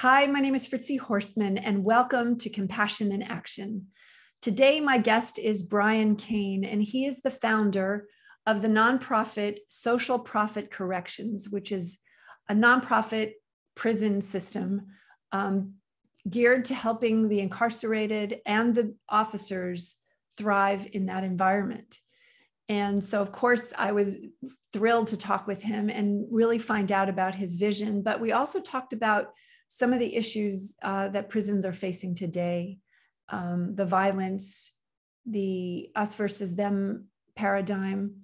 Hi, my name is Fritzi Horstman, and welcome to Compassion in Action. Today, my guest is Brian Cain, and he is the founder of the nonprofit Social Profit Corrections, which is a nonprofit prison system geared to helping the incarcerated and the officers thrive in that environment. And so, of course, I was thrilled to talk with him and really find out about his vision. But we also talked about some of the issues that prisons are facing today, the violence, the us versus them paradigm,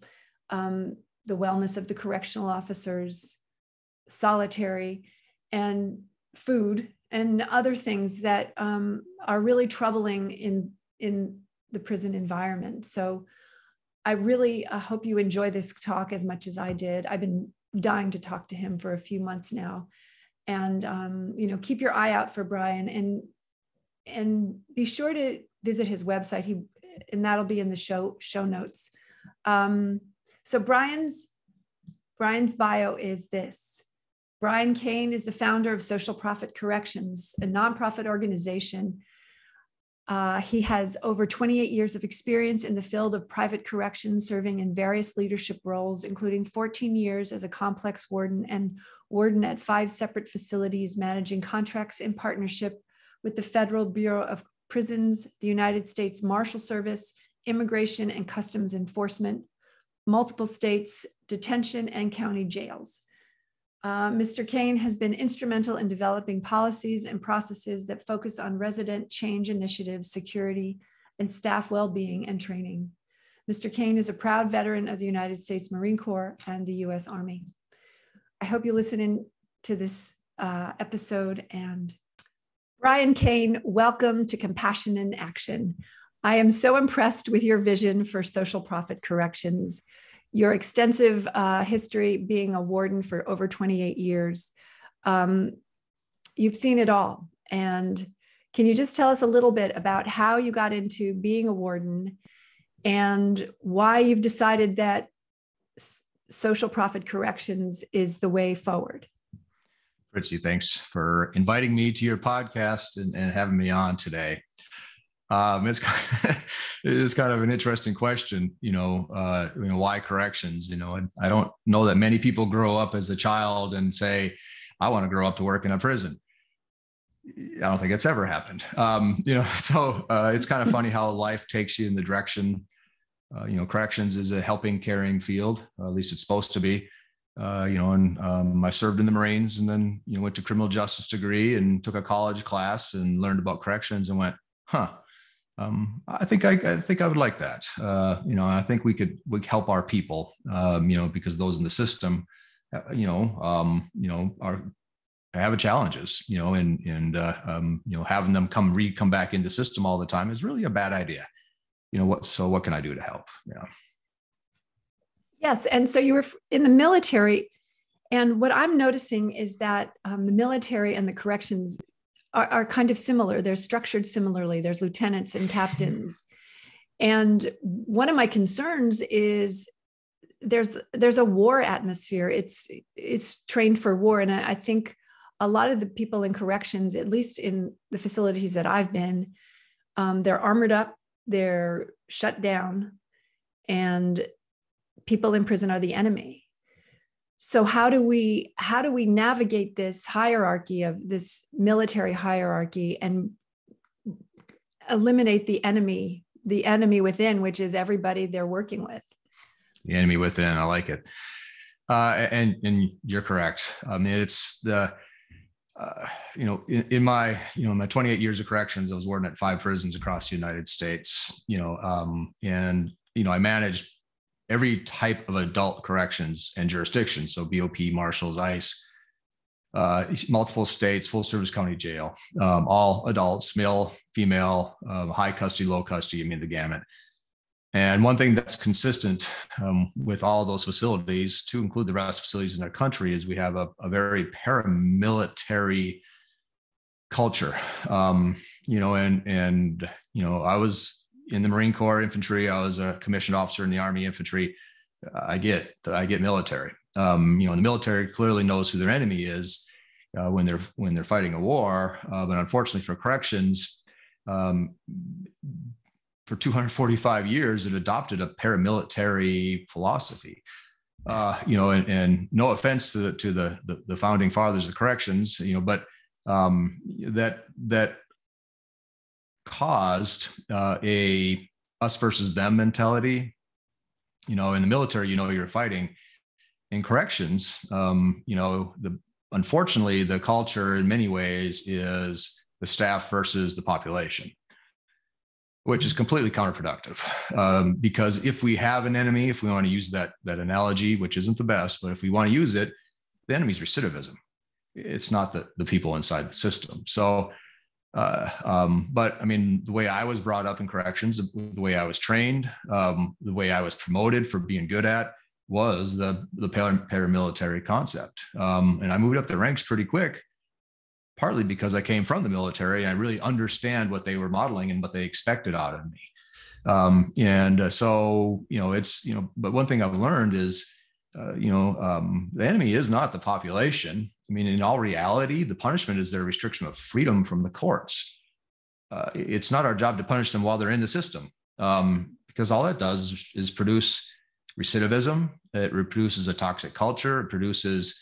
the wellness of the correctional officers, solitary, and food, and other things that are really troubling in the prison environment. So I really hope you enjoy this talk as much as I did. I've been dying to talk to him for a few months now. And keep your eye out for Brian, and be sure to visit his website. And that'll be in the show notes. So Brian's bio is this. Brian Cain is the founder of Social Profit Corrections, a nonprofit organization. He has over 28 years of experience in the field of private corrections, serving in various leadership roles, including 14 years as a complex warden and warden at 5 separate facilities, managing contracts in partnership with the Federal Bureau of Prisons, the United States Marshal Service, Immigration and Customs Enforcement, multiple states, detention, and county jails. Mr. Cain has been instrumental in developing policies and processes that focus on resident change initiatives, security, and staff well-being and training. Mr. Cain is a proud veteran of the United States Marine Corps and the U.S. Army. I hope you listen in to this episode. And Brian Cain, welcome to Compassion in Action. I am so impressed with your vision for Social Profit Corrections, your extensive history being a warden for over 28 years. You've seen it all. And can you just tell us a little bit about how you got into being a warden and why you've decided that Social Profit Corrections is the way forward? Fritzi, thanks for inviting me to your podcast and having me on today. It is kind of an interesting question, why corrections? I don't know that many people grow up as a child and say, I want to grow up to work in a prison. I don't think it's ever happened. So it's kind of funny how life takes you in the direction. Corrections is a helping, caring field, at least it's supposed to be. I served in the Marines and then, went to criminal justice degree and took a college class and learned about corrections and went, I think I would like that. I think we could help our people, because those in the system, are having challenges, and having them come back into the system all the time is really a bad idea. What can I do to help? Yeah. Yes. And so you were in the military, and what I'm noticing is that the military and the corrections are kind of similar. They're structured similarly. There's lieutenants and captains. And one of my concerns is there's a war atmosphere. It's trained for war. And I think a lot of the people in corrections, at least in the facilities that I've been, they're armored up, they're shut down, and people in prison are the enemy. So how do we navigate this hierarchy of this military hierarchy and eliminate the enemy within, which is everybody they're working with? The enemy within, I like it. And you're correct. I mean, it's the, in my 28 years of corrections, I was warden at 5 prisons across the United States, I managed every type of adult corrections and jurisdictions. So BOP, marshals, ICE, multiple states, full service county jail, all adults, male, female, high custody, low custody, the gamut. And one thing that's consistent with all of those facilities, to include the rest of facilities in our country, is we have a very paramilitary culture. I was in the Marine Corps infantry. I was a commissioned officer in the Army infantry. I get military. The military clearly knows who their enemy is, when they're fighting a war. But unfortunately for corrections, for 245 years, it adopted a paramilitary philosophy. And no offense to the founding fathers of corrections, but that caused a us versus them mentality. In the military, you're fighting. In corrections, unfortunately, the culture in many ways is the staff versus the population, which is completely counterproductive. Because if we have an enemy, if we want to use that analogy, which isn't the best, but if we want to use it, the enemy's recidivism. It's not the people inside the system. So, but I mean, the way I was brought up in corrections, the way I was trained, the way I was promoted for being good at was the paramilitary concept. And I moved up the ranks pretty quick, partly because I came from the military. I really understand what they were modeling and what they expected out of me. So, but one thing I've learned is, the enemy is not the population. I mean, in all reality, the punishment is their restriction of freedom from the courts. It's not our job to punish them while they're in the system, because all that does is produce recidivism. It reproduces a toxic culture. It produces,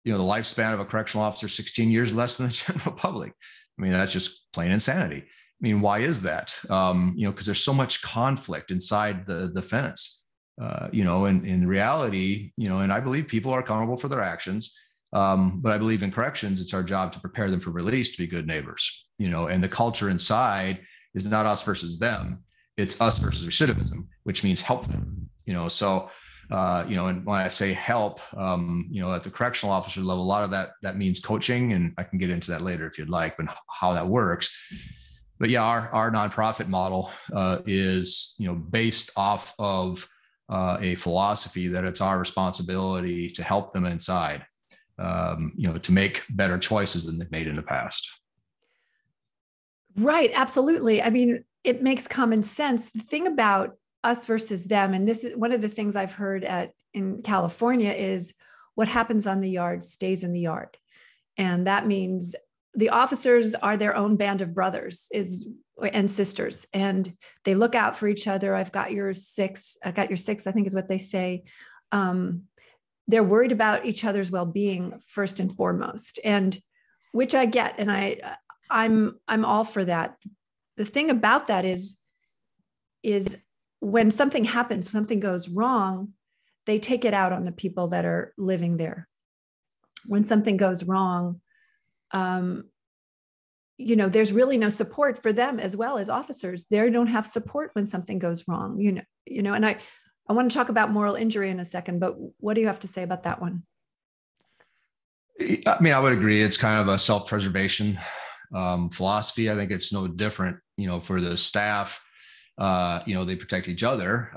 the lifespan of a correctional officer, 16 years less than the general public. I mean, that's just plain insanity. I mean, why is that? Because there's so much conflict inside the fence, and in reality, and I believe people are accountable for their actions. But I believe in corrections, it's our job to prepare them for release, to be good neighbors, and the culture inside is not us versus them. It's us versus recidivism, which means help them, so, and when I say help, at the correctional officer level, a lot of that means coaching, and I can get into that later if you'd like, but how that works. But yeah, our nonprofit model is, based off of a philosophy that it's our responsibility to help them inside, to make better choices than they've made in the past. Right. Absolutely. I mean, it makes common sense. The thing about us versus them, and this is one of the things I've heard in California, is what happens on the yard stays in the yard. And that means the officers are their own band of brothers and sisters, and they look out for each other. I've got your six, I think is what they say. They're worried about each other's well-being first and foremost, and which I get. And I'm all for that. The thing about that is when something happens, something goes wrong, they take it out on the people that are living there. When something goes wrong, there's really no support for them as well as officers. They don't have support when something goes wrong, and I want to talk about moral injury in a second, but what do you have to say about that one? I mean, I would agree. It's kind of a self-preservation philosophy. I think it's no different, for the staff. They protect each other,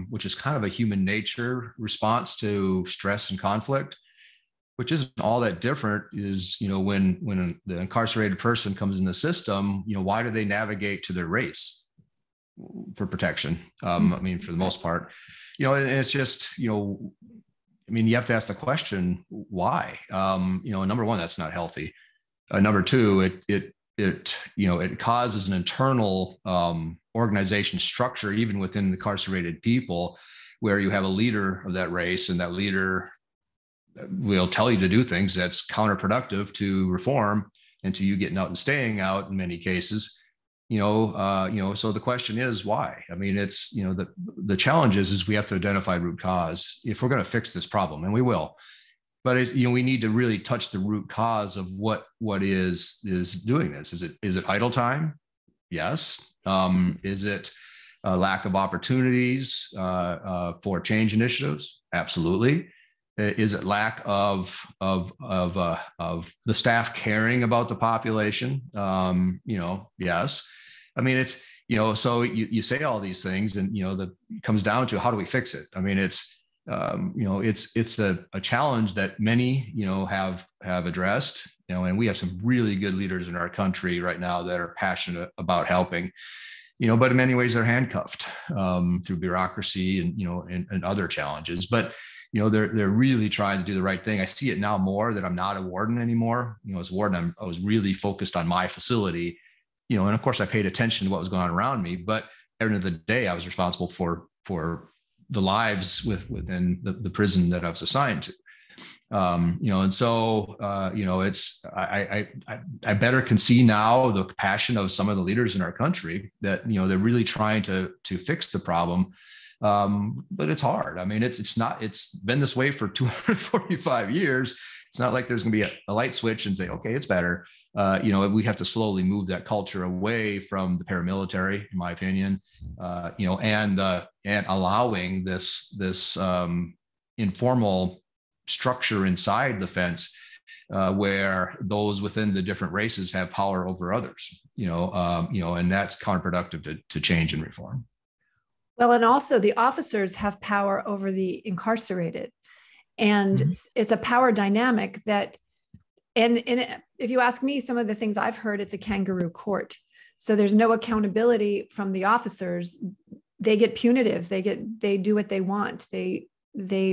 which is kind of a human nature response to stress and conflict, which isn't all that different. Is, when the incarcerated person comes in the system, why do they navigate to their race for protection? I mean, for the most part, and it's just, you have to ask the question, why? Number one, that's not healthy. Number two, it causes an internal organization structure, even within the incarcerated people, where you have a leader of that race, and that leader will tell you to do things that's counterproductive to reform and to you getting out and staying out in many cases. So the question is why? I mean, it's, the challenge is we have to identify root cause if we're going to fix this problem, and we will. But we need to really touch the root cause of what is doing this. Is it idle time? Yes. Is it a lack of opportunities for change initiatives? Absolutely. Is it lack of the staff caring about the population? Yes. I mean, it's, so you say all these things, and it comes down to, how do we fix it? I mean, it's a challenge that many, have addressed, and we have some really good leaders in our country right now that are passionate about helping, but in many ways they're handcuffed through bureaucracy and other challenges. But, they're really trying to do the right thing. I see it now more that I'm not a warden anymore. As a warden, I was really focused on my facility, and of course I paid attention to what was going on around me, but at the end of the day, I was responsible for the lives within the prison that I was assigned to. And so, it's, I better can see now the passion of some of the leaders in our country that, they're really trying to fix the problem. But it's hard. I mean, it's been this way for 245 years. It's not like there's going to be a light switch and say, okay, it's better. We have to slowly move that culture away from the paramilitary, in my opinion, and allowing this informal structure inside the fence where those within the different races have power over others, and that's counterproductive to change and reform. Well, and also the officers have power over the incarcerated, and it's a power dynamic that, and if you ask me, some of the things I've heard, it's a kangaroo court. So there's no accountability from the officers. They get punitive. They do what they want. They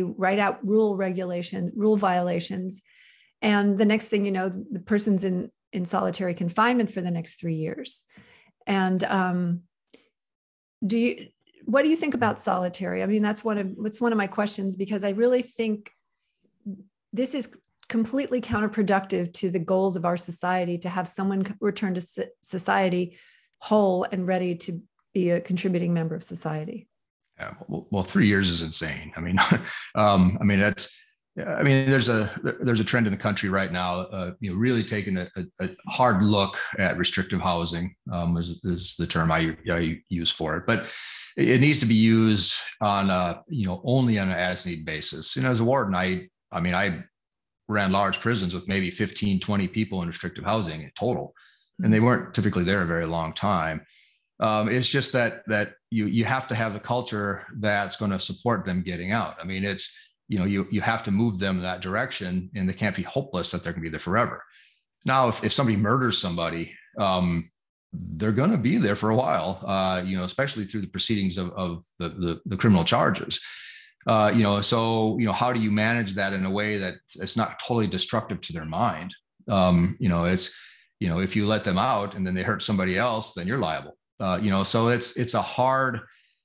write out rule violations. And the next thing you know, the person's in solitary confinement for the next 3 years. And what do you think about solitary? I mean, that's one of my questions, because I really think this is completely counterproductive to the goals of our society, to have someone return to society whole and ready to be a contributing member of society. Yeah, well, 3 years is insane. I mean, there's a trend in the country right now, really taking a hard look at restrictive housing, is the term I use for it. But it needs to be used on only on an as-need basis. As a warden, I ran large prisons with maybe 15, 20 people in restrictive housing in total, and they weren't typically there a very long time. It's just that you have to have a culture that's going to support them getting out. I mean, it's, you have to move them in that direction, and they can't be hopeless that they're going to be there forever. Now, if somebody murders somebody, they're going to be there for a while, especially through the proceedings of the criminal charges. So how do you manage that in a way that it's not totally destructive to their mind? If you let them out and then they hurt somebody else, then you're liable. So it's a hard,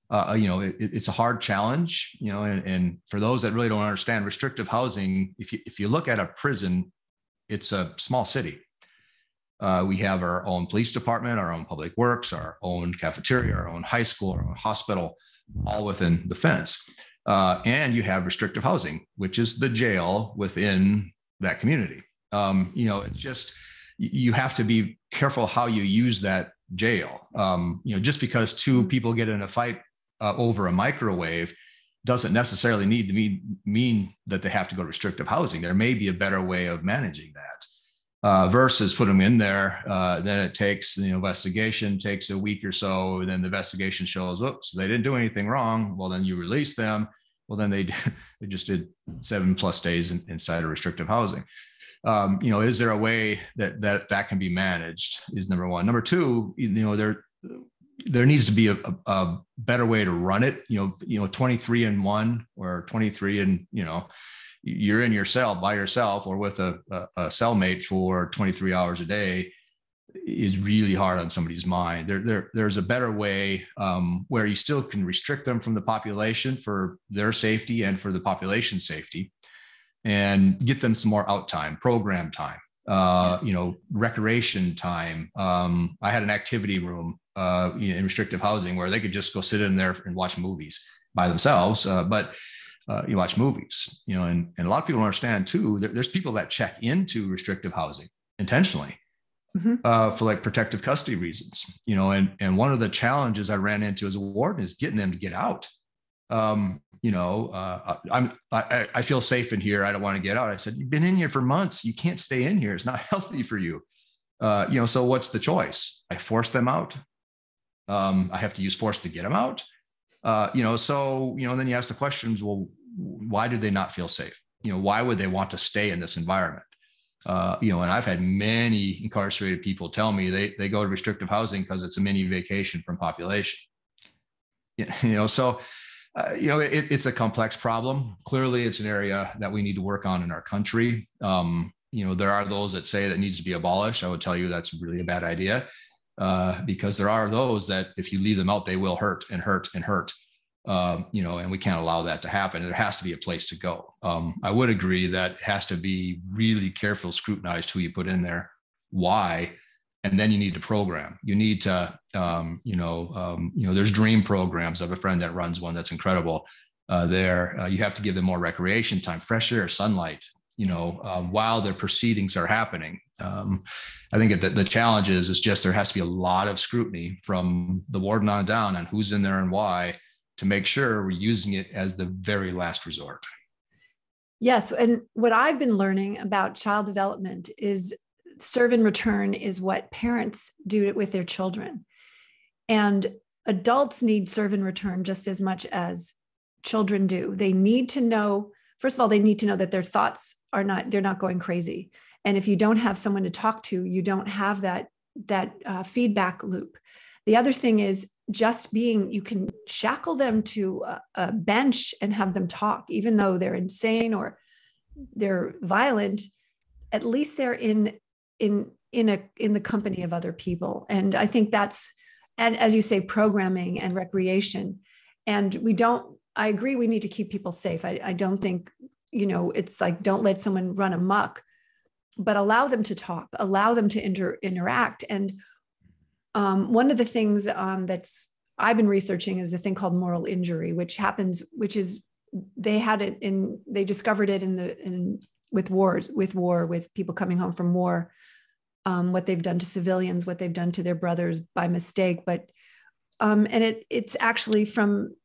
it's a hard challenge, and for those that really don't understand restrictive housing, if you look at a prison, it's a small city. We have our own police department, our own public works, our own cafeteria, our own high school, our own hospital, all within the fence. And you have restrictive housing, which is the jail within that community. It's just, you have to be careful how you use that jail. Just because two people get in a fight over a microwave doesn't necessarily need to mean that they have to go to restrictive housing. There may be a better way of managing that, versus put them in there. Then it takes, investigation takes a week or so, and then the investigation shows, whoops, they didn't do anything wrong. Well, then you release them. Well, then they just did 7+ days inside of restrictive housing. Is there a way that can be managed? Is number one. Number two, there needs to be a better way to run it. 23-1 or 23 and you're in your cell by yourself or with a cellmate for 23 hours a day is really hard on somebody's mind. There's a better way where you still can restrict them from the population for their safety and for the population's safety, and get them some more out time, program time, recreation time. I had an activity room in restrictive housing where they could just go sit in there and watch movies by themselves. But you watch movies, and a lot of people don't understand too, there's people that check into restrictive housing intentionally. For like protective custody reasons, and one of the challenges I ran into as a warden is getting them to get out. I feel safe in here. I don't want to get out. I said, you've been in here for months. You can't stay in here. It's not healthy for you. So what's the choice? I force them out. I have to use force to get them out. Then you ask the questions, well, why do they not feel safe? Why would they want to stay in this environment? And I've had many incarcerated people tell me they go to restrictive housing because it's a mini vacation from population. So It's a complex problem. Clearly, it's an area that we need to work on in our country. There are those that say that needs to be abolished. I would tell you that's really a bad idea, because there are those that if you leave them out, they will hurt and hurt and hurt. And we can't allow that to happen. There has to be a place to go. I would agree that it has to be really careful, scrutinized who you put in there, why, and then you need to program. You need to, there's dream programs. I have a friend that runs one that's incredible. You have to give them more recreation time, fresh air, sunlight, while their proceedings are happening. I think the challenge is just there has to be a lot of scrutiny from the warden on down on who's in there and why, to make sure we're using it as the very last resort. Yes. And what I've been learning about child development is serve and return is what parents do with their children. And adults need serve and return just as much as children do. They need to know, first of all, they need to know that their thoughts they're not going crazy. And if you don't have someone to talk to, you don't have that feedback loop. The other thing is you can shackle them to a bench and have them talk, even though they're insane or they're violent. At least they're in the company of other people. And I think and as you say, programming and recreation. And I agree, we need to keep people safe. I don't think, it's like, don't let someone run amok, but allow them to talk, allow them to interact. And one of the things I've been researching is a thing called moral injury, which is they discovered it with war, with people coming home from war, what they've done to civilians, what they've done to their brothers by mistake. But, and it's actually from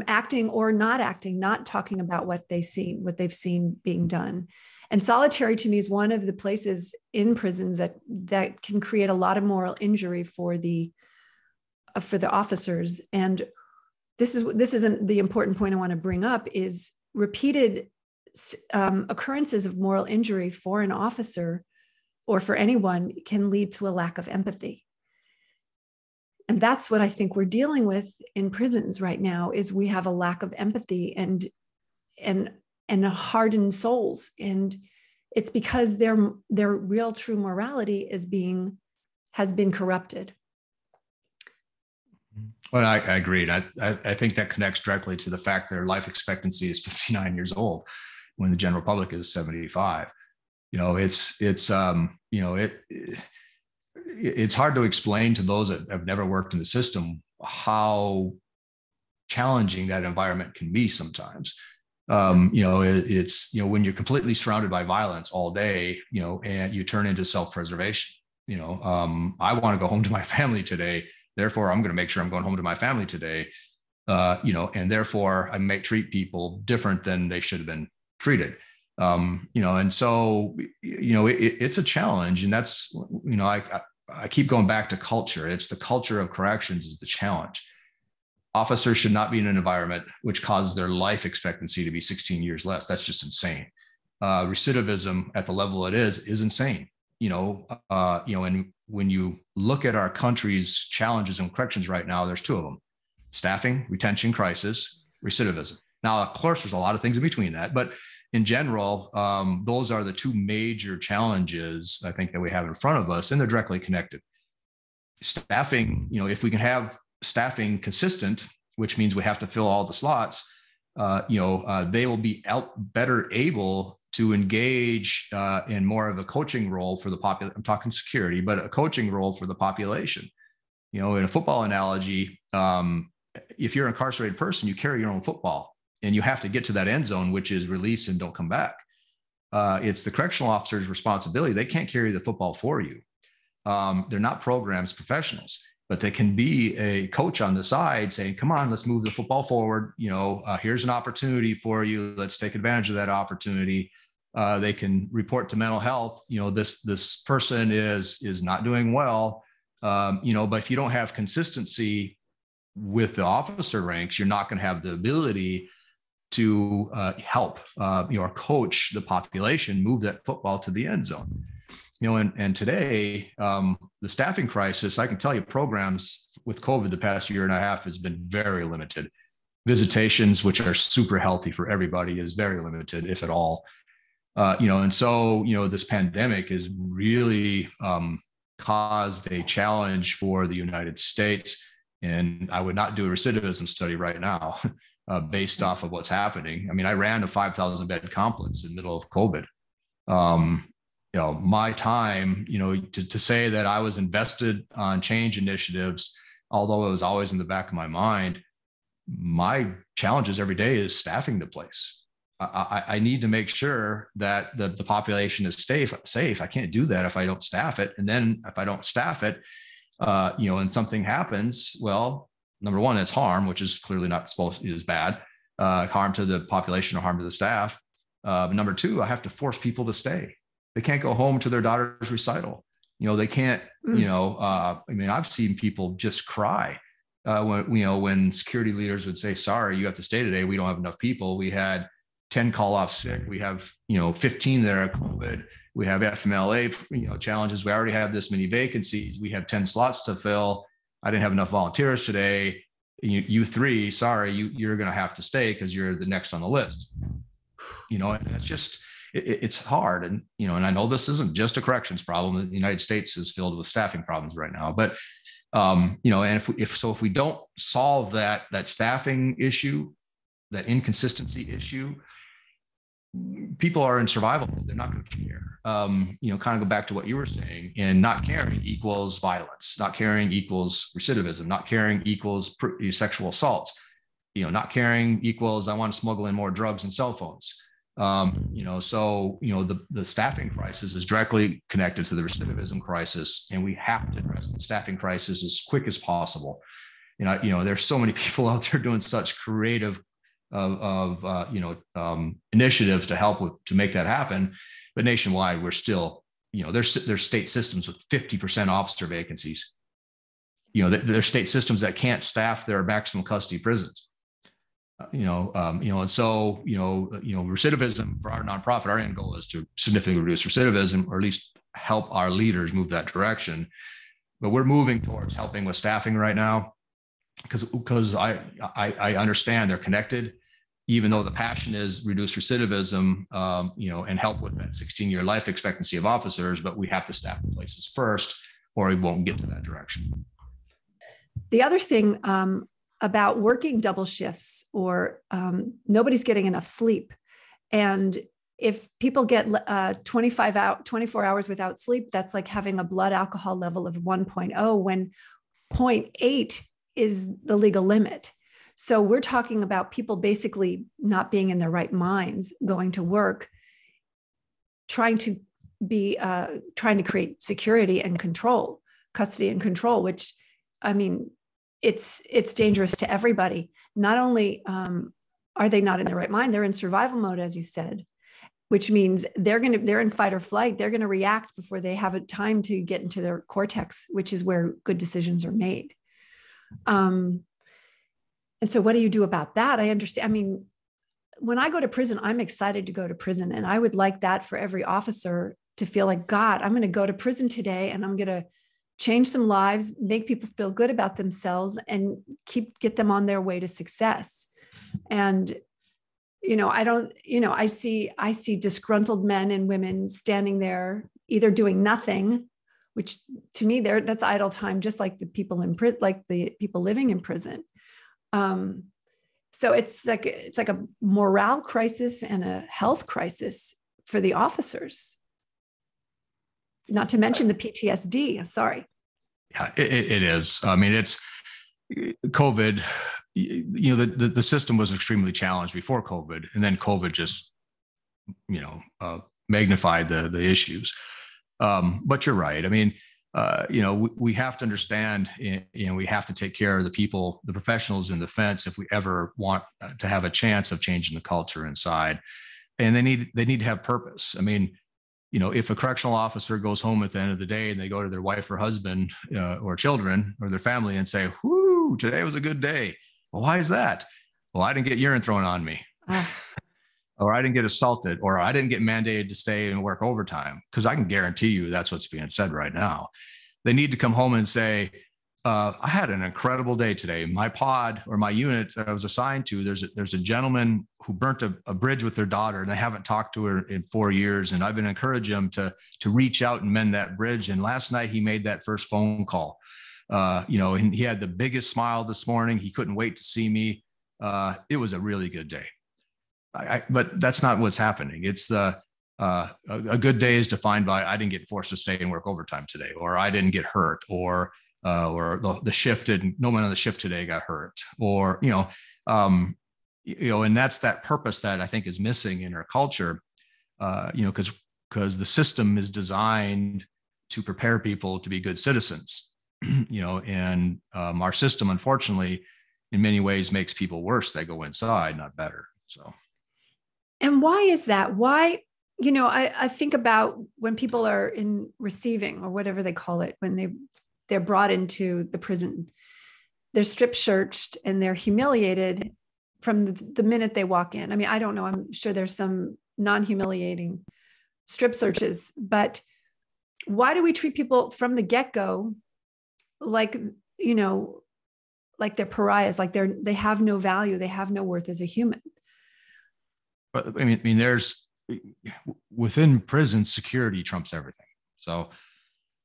acting or not acting, not talking about what they've seen being done. And solitary to me is one of the places in prisons that can create a lot of moral injury for the officers. And this isn't the important point I want to bring up is repeated occurrences of moral injury for an officer or for anyone can lead to a lack of empathy. And that's what I think we're dealing with in prisons right now is we have a lack of empathy and hardened souls. And it's because their real true morality has been corrupted. Well, I agreed. I think that connects directly to the fact that their life expectancy is 59 years old when the general public is 75. It's hard to explain to those that have never worked in the system how challenging that environment can be sometimes. It's when you're completely surrounded by violence all day, and you turn into self-preservation. I want to go home to my family today. Therefore, I'm going to make sure I'm going home to my family today. And therefore I may treat people different than they should have been treated. And so, it's a challenge. And that's, I keep going back to culture. It's the culture of corrections is the challenge. Officers should not be in an environment which causes their life expectancy to be 16 years less. That's just insane. Recidivism at the level it is insane. And when you look at our country's challenges in corrections right now, there's two of them: staffing, retention crisis, recidivism. Now, of course, there's a lot of things in between that, but in general, those are the two major challenges I think that we have in front of us, and they're directly connected. Staffing, if we can have staffing consistent, which means we have to fill all the slots, they will be better able to engage in more of a coaching role for the population. I'm talking security, but a coaching role for the population. In a football analogy, if you're an incarcerated person, you carry your own football and you have to get to that end zone, which is release and don't come back. It's the correctional officer's responsibility. They can't carry the football for you. They're not programs professionals, but they can be a coach on the side saying, come on, let's move the football forward. Here's an opportunity for you. Let's take advantage of that opportunity. They can report to mental health. This person is not doing well. But if you don't have consistency with the officer ranks, you're not going to have the ability to help or coach the population move that football to the end zone. And today, the staffing crisis, I can tell you programs with COVID the past year and a half has been very limited. visitations, which are super healthy for everybody, is very limited, if at all. And so, this pandemic has really caused a challenge for the United States. And I would not do a recidivism study right now based off of what's happening. I mean, I ran a 5,000 bed complex in the middle of COVID. My time, to say that I was invested on change initiatives, although it was always in the back of my mind, my challenges every day is staffing the place. I need to make sure that the population is safe. I can't do that if I don't staff it. And then if I don't staff it, and something happens, well, number one, it's harm, which is clearly not supposed to, is bad, harm to the population or harm to the staff. Number two, I have to force people to stay. They can't go home to their daughter's recital. They can't, I've seen people just cry when security leaders would say, sorry, you have to stay today. We don't have enough people. We had 10 call off sick. We have, 15 that are COVID. We have FMLA, challenges. We already have this many vacancies. We have 10 slots to fill. I didn't have enough volunteers today. You three, sorry, you're going to have to stay because you're the next on the list. And it's just, it's hard. And, and I know this isn't just a corrections problem. The United States is filled with staffing problems right now, but, and if we don't solve that staffing issue, that inconsistency issue, people are in survival mode. They're not going to care. Kind of go back to what you were saying, and not caring equals violence. Not caring equals recidivism. Not caring equals sexual assaults. Not caring equals I want to smuggle in more drugs and cell phones. The staffing crisis is directly connected to the recidivism crisis, and we have to address the staffing crisis as quick as possible. There's so many people out there doing such creative initiatives to help to make that happen, but nationwide we're still, there's state systems with 50% officer vacancies. There's state systems that can't staff their maximum custody prisons. And so recidivism for our nonprofit, our end goal is to significantly reduce recidivism, or at least help our leaders move that direction. But we're moving towards helping with staffing right now, because I understand they're connected. Even though the passion is reduce recidivism, and help with that 16-year life expectancy of officers, but we have to staff the places first, or we won't get to that direction. The other thing about working double shifts, or nobody's getting enough sleep. And if people get 24 hours without sleep, that's like having a blood alcohol level of 1.0, when 0.8 is the legal limit. So we're talking about people basically not being in their right minds, going to work, trying to create security and control, custody and control, which, I mean, it's dangerous to everybody. Not only are they not in their right mind, they're in survival mode, as you said, which means they're in fight or flight. They're going to react before they have a time to get into their cortex, which is where good decisions are made. And so what do you do about that? I understand. I mean, when I go to prison, I'm excited to go to prison. And I would like that for every officer to feel like, God, I'm going to go to prison today, and I'm going to change some lives, make people feel good about themselves, and get them on their way to success. And, I see disgruntled men and women standing there either doing nothing, which to me, that's idle time, just like the people in prison, like the people living in prison. So it's like a morale crisis and a health crisis for the officers, not to mention the PTSD. Sorry. Yeah, it is. I mean, it's COVID, the system was extremely challenged before COVID, and then COVID just, magnified the issues. But you're right. I mean, we have to understand, we have to take care of the people, the professionals in the fence, if we ever want to have a chance of changing the culture inside. And they need to have purpose. I mean, if a correctional officer goes home at the end of the day and they go to their wife or husband or children or their family and say, "Whoo, today was a good day." Well, why is that? Well, I didn't get urine thrown on me. Or I didn't get assaulted, or I didn't get mandated to stay and work overtime, because I can guarantee you that's what's being said right now. They need to come home and say, I had an incredible day today. My pod or my unit that I was assigned to, there's a gentleman who burnt a bridge with their daughter, and I haven't talked to her in 4 years. And I've been encouraging him to reach out and mend that bridge. And last night he made that first phone call. And he had the biggest smile this morning. He couldn't wait to see me. It was a really good day. But that's not what's happening. It's a good day is defined by I didn't get forced to stay and work overtime today, or I didn't get hurt, or the shift didn't, no one on the shift today got hurt, or, and that's that purpose that I think is missing in our culture, because the system is designed to prepare people to be good citizens, and our system, unfortunately, in many ways makes people worse. They go inside, not better. So. And why is that? Why, I think about when people are in receiving or whatever they call it, when they're brought into the prison, they're strip searched and they're humiliated from the minute they walk in. I mean, I don't know. I'm sure there's some non-humiliating strip searches, but why do we treat people from the get-go like they're pariahs, like they have no value, they have no worth as a human? But I mean, there's within prison, security trumps everything. So,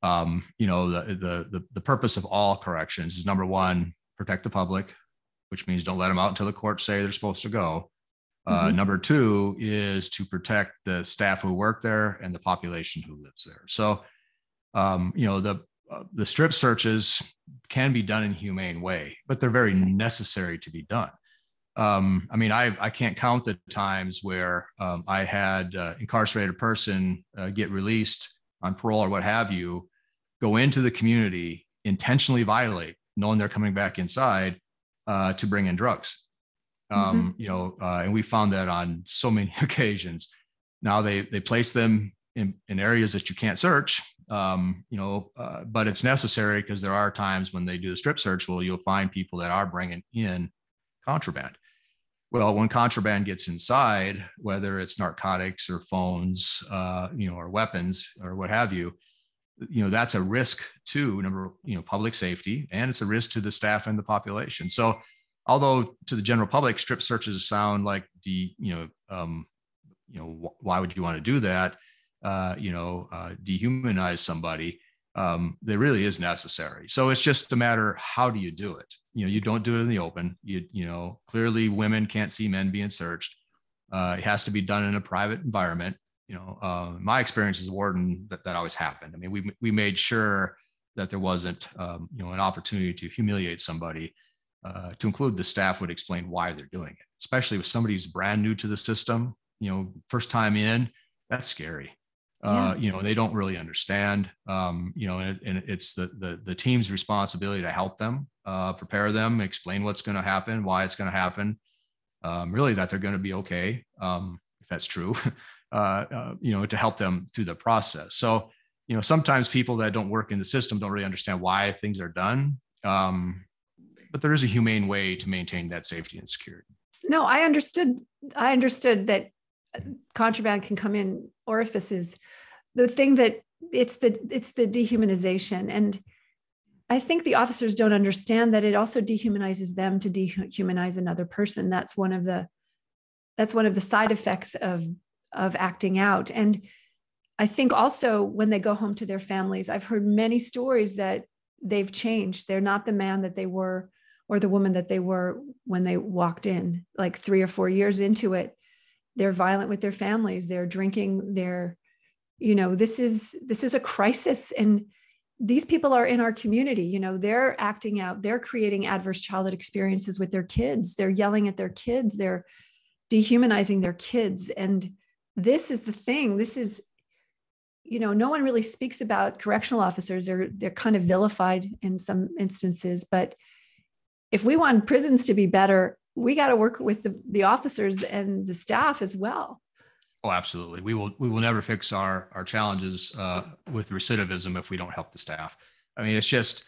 the purpose of all corrections is, number one, protect the public, which means don't let them out until the courts say they're supposed to go. Number two is to protect the staff who work there and the population who lives there. So, the strip searches can be done in a humane way, but they're very necessary to be done. I can't count the times where I had incarcerated person get released on parole or what have you, go into the community, intentionally violate, knowing they're coming back inside to bring in drugs. And we found that on so many occasions. Now they place them in areas that you can't search, but it's necessary because there are times when they do the strip search, you'll find people that are bringing in contraband. Well, when contraband gets inside, whether it's narcotics or phones, or weapons or what have you, that's a risk to public safety, and it's a risk to the staff and the population. So, although to the general public, strip searches sound like why would you want to do that? Dehumanize somebody. That really is necessary. So it's just a matter, how do you do it? You don't do it in the open. Clearly women can't see men being searched. It has to be done in a private environment. My experience as a warden, that always happened. I mean, we made sure that there wasn't, an opportunity to humiliate somebody, to include the staff would explain why they're doing it, especially with somebody who's brand new to the system, first time in, that's scary. Yes. They don't really understand, and it's the team's responsibility to help them, prepare them, explain what's going to happen, why it's going to happen, really that they're going to be okay, if that's true, to help them through the process. So, sometimes people that don't work in the system don't really understand why things are done. But there is a humane way to maintain that safety and security. No, I understood that contraband can come in orifices. The thing that it's the dehumanization. And I think the officers don't understand that it also dehumanizes them to dehumanize another person. That's one of the side effects of acting out. And I think also when they go home to their families, I've heard many stories that they've changed. They're not the man that they were or the woman that they were when they walked in, like 3 or 4 years into it. They're violent with their families. They're drinking. This is a crisis. And these people are in our community. They're acting out. They're creating adverse childhood experiences with their kids. They're yelling at their kids. They're dehumanizing their kids. And this is the thing. This is, no one really speaks about correctional officers. They're kind of vilified in some instances. But if we want prisons to be better, we got to work with the officers and the staff as well. Oh, absolutely. We will never fix our challenges with recidivism if we don't help the staff. I mean, it's just,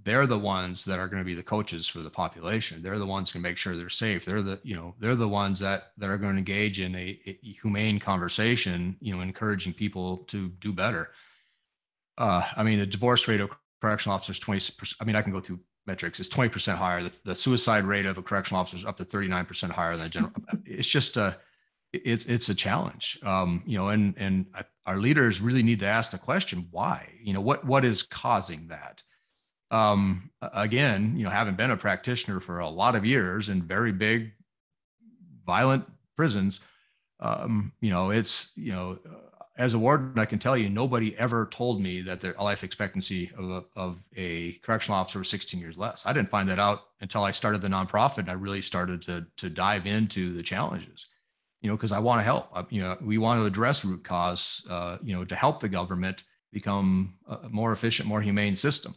they're the ones that are going to be the coaches for the population. They're the ones who can make sure they're safe. They're the ones that are going to engage in a humane conversation, encouraging people to do better. The divorce rate correctional officers 20%. I mean, I can go through metrics. It's 20% higher. The suicide rate of a correctional officer is up to 39% higher than a general. It's just it's a challenge, and our leaders really need to ask the question, why? What is causing that? Again, having been a practitioner for a lot of years in very big, violent prisons, as a warden, I can tell you, nobody ever told me that their life expectancy of a correctional officer was 16 years less. I didn't find that out until I started the nonprofit, and I really started to dive into the challenges, because I want to help. We want to address root cause, to help the government become a more efficient, more humane system.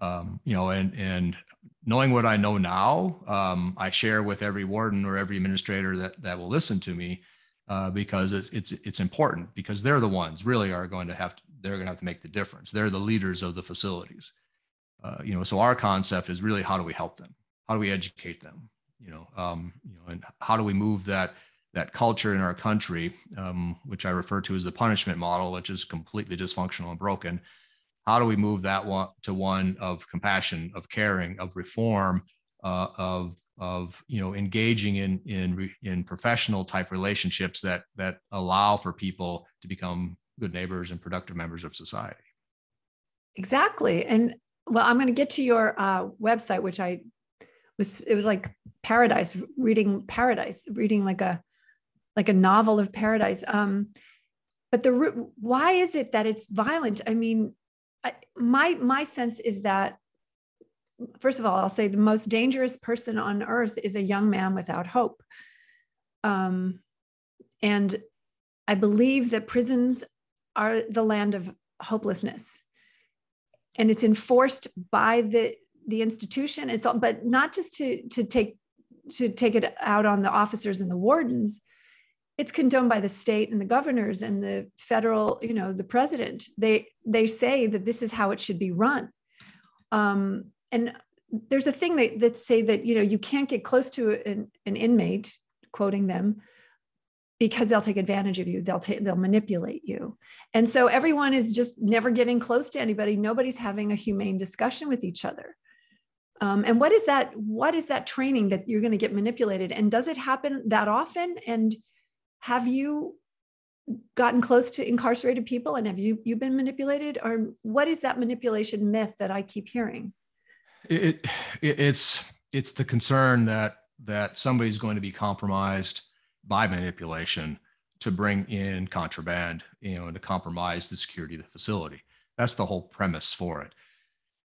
And knowing what I know now, I share with every warden or every administrator that will listen to me, because it's important, because they're the ones really are going to have to make the difference. They're the leaders of the facilities. So our concept is really, how do we help them? How do we educate them? And how do we move that culture in our country, which I refer to as the punishment model, which is completely dysfunctional and broken. How do we move that one to one of compassion, of caring, of reform, of engaging in professional type relationships that allow for people to become good neighbors and productive members of society? Exactly. And well, I'm going to get to your website, which it was like paradise, reading like a novel of paradise. But why is it that it's violent? I mean, my sense is that, first of all, I'll say the most dangerous person on earth is a young man without hope. And I believe that prisons are the land of hopelessness, and it's enforced by the institution. But not just to take it out on the officers and the wardens. It's condoned by the state and the governors and the federal, the president. They say that this is how it should be run. And there's a thing that say that, you can't get close to an inmate, quoting them, because they'll take advantage of you. They'll manipulate you. And so everyone is just never getting close to anybody. Nobody's having a humane discussion with each other. And what is that training that you're going to get manipulated? And does it happen that often? And have you gotten close to incarcerated people, and have you been manipulated? Or what is that manipulation myth that I keep hearing? It's the concern that somebody's going to be compromised by manipulation to bring in contraband, and to compromise the security of the facility. That's the whole premise for it.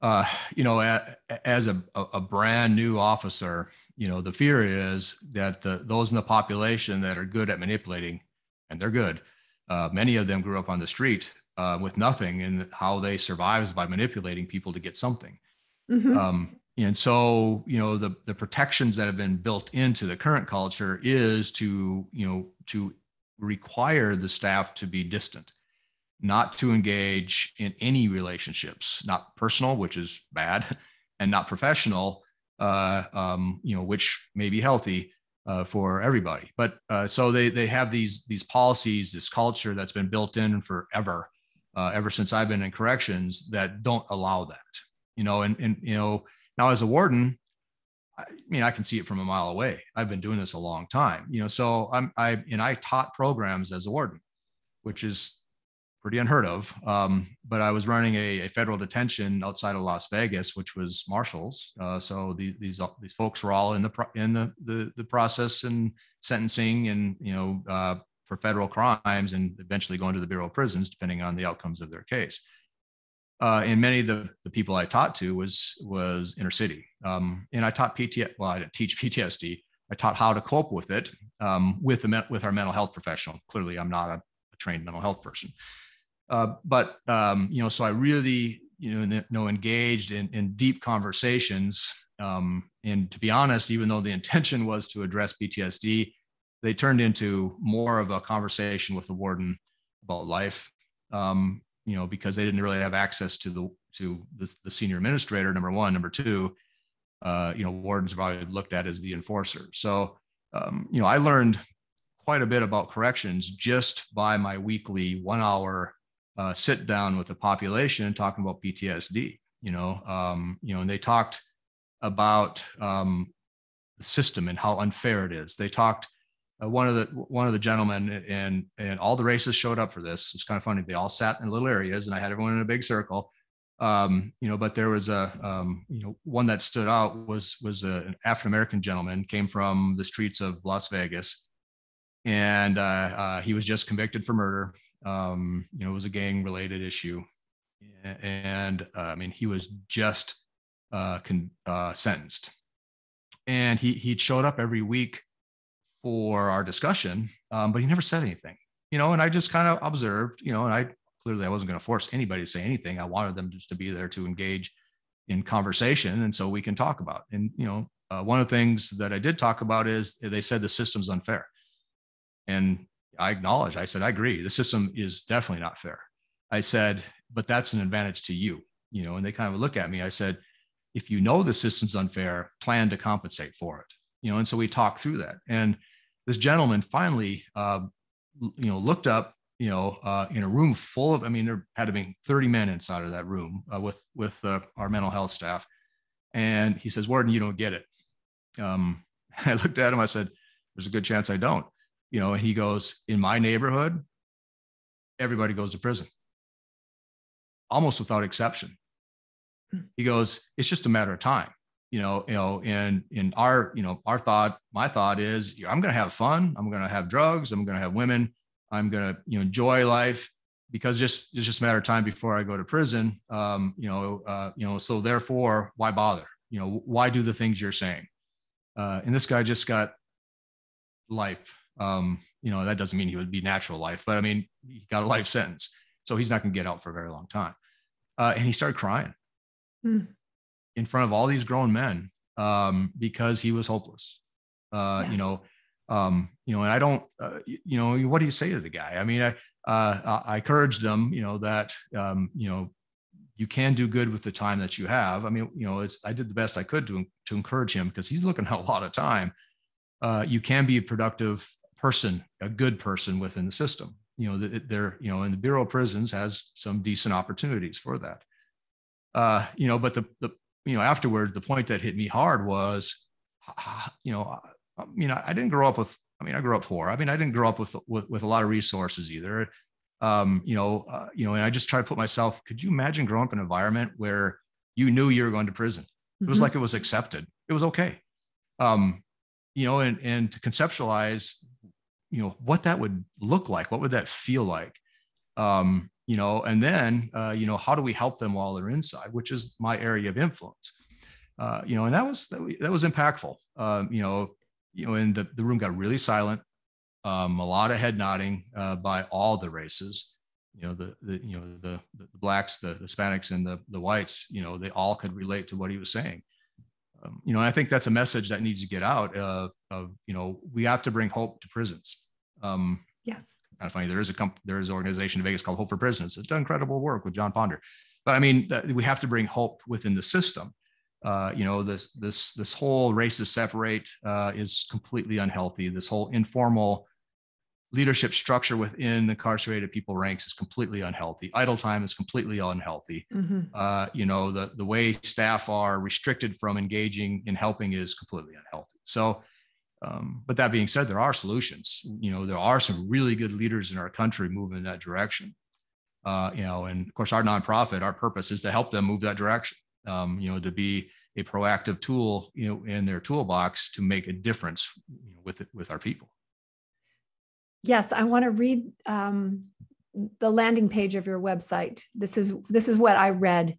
As a brand new officer, the fear is that those in the population that are good at manipulating, and they're good, many of them grew up on the street with nothing, and how they survive is by manipulating people to get something. Mm-hmm. And so, the protections that have been built into the current culture is to require the staff to be distant, not to engage in any relationships, not personal, which is bad, and not professional, which may be healthy for everybody. But so they have these policies, this culture that's been built in forever, ever since I've been in corrections, that don't allow that. Now as a warden, I can see it from a mile away. I've been doing this a long time, so I taught programs as a warden, which is pretty unheard of. But I was running a federal detention outside of Las Vegas, which was marshals. So these folks were all in the process and sentencing, and for federal crimes, and eventually going to the Bureau of Prisons, depending on the outcomes of their case. And many of the people I taught to was inner city. And I taught PTSD. Well, I didn't teach PTSD. I taught how to cope with it with our mental health professional. Clearly, I'm not a trained mental health person. But so I really, engaged in deep conversations. And to be honest, even though the intention was to address PTSD, they turned into more of a conversation with the warden about life. Because they didn't really have access to the senior administrator, number one. Number two, wardens are probably looked at as the enforcer. So, I learned quite a bit about corrections just by my weekly 1 hour sit down with the population talking about PTSD, and they talked about the system and how unfair it is. They talked, one of the gentlemen, and all the races showed up for this. It's kind of funny. They all sat in little areas, and I had everyone in a big circle. But there was one that stood out was an African-American gentleman, came from the streets of Las Vegas, and he was just convicted for murder. It was a gang-related issue, and he was just sentenced, and he showed up every week for our discussion, but he never said anything, and I just kind of observed, and I wasn't going to force anybody to say anything. I wanted them just to be there to engage in conversation, and so we can talk about. And one of the things that I did talk about is they said the system's unfair, and I said I agree, the system is definitely not fair. I said, but that's an advantage to you, and they kind of look at me. I said, if you know the system's unfair, plan to compensate for it, and so we talked through that. And this gentleman finally, looked up, in a room full of, there had to be 30 men inside of that room with our mental health staff. And he says, "Warden, you don't get it." I looked at him, I said, "There's a good chance I don't." And he goes, "In my neighborhood, everybody goes to prison, almost without exception." He goes, "It's just a matter of time." And in my thought is, I'm going to have fun. I'm going to have drugs. I'm going to have women. I'm going to, enjoy life, because it's just a matter of time before I go to prison. So therefore, why bother? Why do the things you're saying? And this guy just got life. That doesn't mean he would be natural life, but he got a life sentence. So he's not going to get out for a very long time. And he started crying in front of all these grown men, because he was hopeless. Yeah. And I don't, what do you say to the guy? I encouraged them, that, you can do good with the time that you have. I did the best I could to encourage him, because he's looking at a lot of time. You can be a productive person, a good person within the system. And the Bureau of Prisons has some decent opportunities for that. But afterward, the point that hit me hard was, I didn't grow up with, I grew up poor. I didn't grow up with a lot of resources either. And I just try to put myself, could you imagine growing up in an environment where you knew you were going to prison? It was like it was accepted. It was okay. And to conceptualize, what that would look like, what would that feel like? And then, how do we help them while they're inside, which is my area of influence. And that was impactful. And the room got really silent. A lot of head nodding by all the races. The blacks, the Hispanics, and the whites. They all could relate to what he was saying. And I think that's a message that needs to get out. We have to bring hope to prisons. Yes. Kind of funny. There is an organization in Vegas called Hope for Prisons. It's done incredible work with John Ponder. But we have to bring hope within the system. This whole races separate is completely unhealthy. This whole informal leadership structure within incarcerated people ranks is completely unhealthy. Idle time is completely unhealthy. The way staff are restricted from engaging in helping is completely unhealthy. So, but that being said, there are solutions. There are some really good leaders in our country moving in that direction. And of course, our nonprofit, our purpose is to help them move that direction. To be a proactive tool, in their toolbox to make a difference with our people. Yes, I want to read the landing page of your website. This is what I read.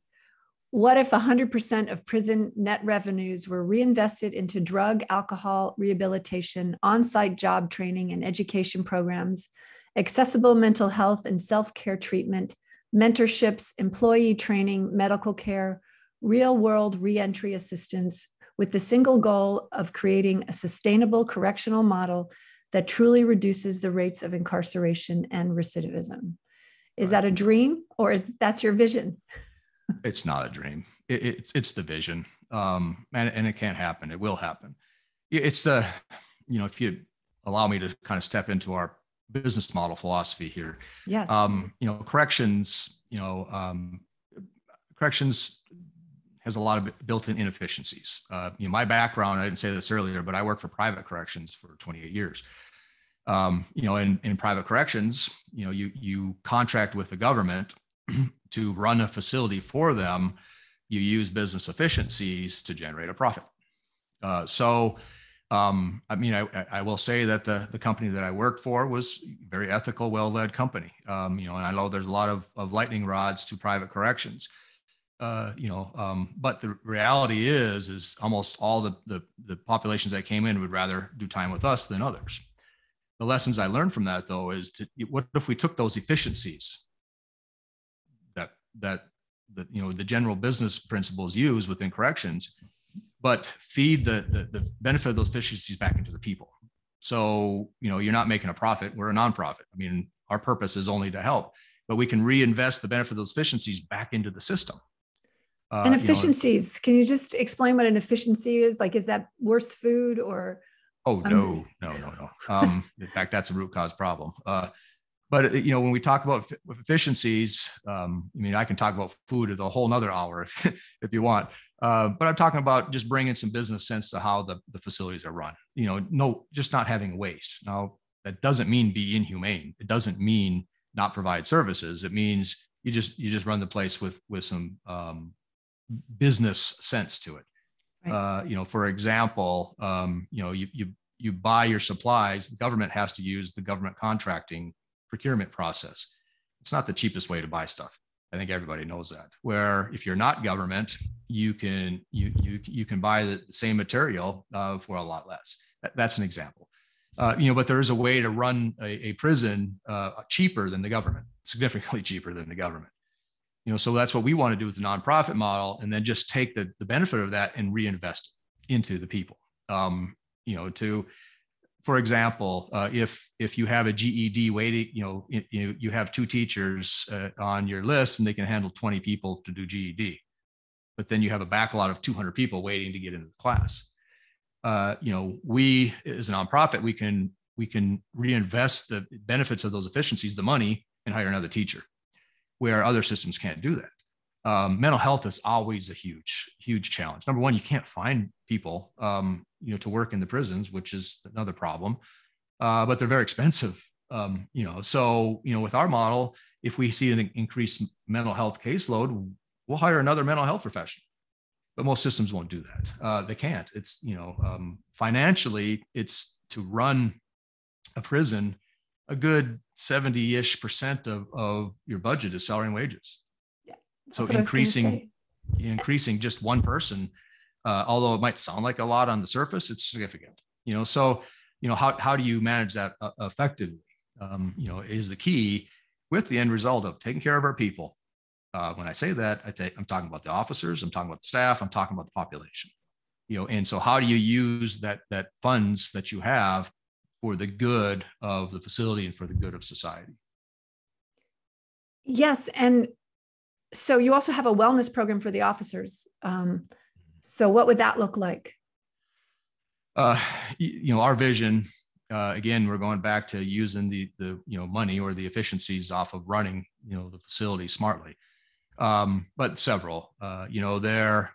What if 100% of prison net revenues were reinvested into drug, alcohol, rehabilitation, on-site job training and education programs, accessible mental health and self-care treatment, mentorships, employee training, medical care, real-world reentry assistance, with the single goal of creating a sustainable correctional model that truly reduces the rates of incarceration and recidivism. Is that a dream, or that's your vision? It's not a dream. It's the vision. And it can't happen. It will happen. It's if you allow me to kind of step into our business model philosophy here. Yes. Corrections, corrections has a lot of built-in inefficiencies. My background, I didn't say this earlier, but I worked for private corrections for 28 years. In private corrections, you contract with the government to run a facility for them. You use business efficiencies to generate a profit. I will say that the company that I worked for was a very ethical, well-led company. And I know there's a lot of lightning rods to private corrections. But the reality is almost all the populations that came in would rather do time with us than others. The lessons I learned from that, though, is what if we took those efficiencies that the general business principles use within corrections, but feed the benefit of those efficiencies back into the people. So, you're not making a profit. We're a nonprofit. I mean, our purpose is only to help, but we can reinvest the benefit of those efficiencies back into the system. And efficiencies, can you just explain what an efficiency is? Like, is that worse food or? Oh, no. In fact, that's a root cause problem. But when we talk about efficiencies, I can talk about food at a whole nother hour if you want. But I'm talking about just bringing some business sense to how the facilities are run. Just not having waste. Now, that doesn't mean be inhumane. It doesn't mean not provide services. It means you just run the place with some business sense to it. Right. For example, you buy your supplies. The government has to use the government contracting procurement process. It's not the cheapest way to buy stuff. I think everybody knows that. Where if you're not government, you can buy the same material for a lot less. That's an example. But there is a way to run a prison cheaper than the government, significantly cheaper than the government. So that's what we want to do with the nonprofit model, and then just take the benefit of that and reinvest it into the people. For example, if you have a GED waiting, you have 2 teachers on your list and they can handle 20 people to do GED, but then you have a backlog of 200 people waiting to get into the class. We as a nonprofit, we can reinvest the benefits of those efficiencies, the money, and hire another teacher, where other systems can't do that. Mental health is always a huge challenge. Number one, you can't find people, to work in the prisons, which is another problem. But they're very expensive. So with our model, if we see an increased mental health caseload, we'll hire another mental health professional. But most systems won't do that. They can't. It's financially, it's to run a prison, a good 70-ish% of your budget is salary and wages. Yeah. So increasing just one person, although it might sound like a lot on the surface, it's significant. How do you manage that effectively? Is the key, with the end result of taking care of our people. When I say that, I'm talking about the officers, I'm talking about the staff, I'm talking about the population. And so how do you use that funds that you have for the good of the facility and for the good of society? Yes. And so you also have a wellness program for the officers. So what would that look like? Our vision, again, we're going back to using the money or the efficiencies off of running, the facility smartly. But several, the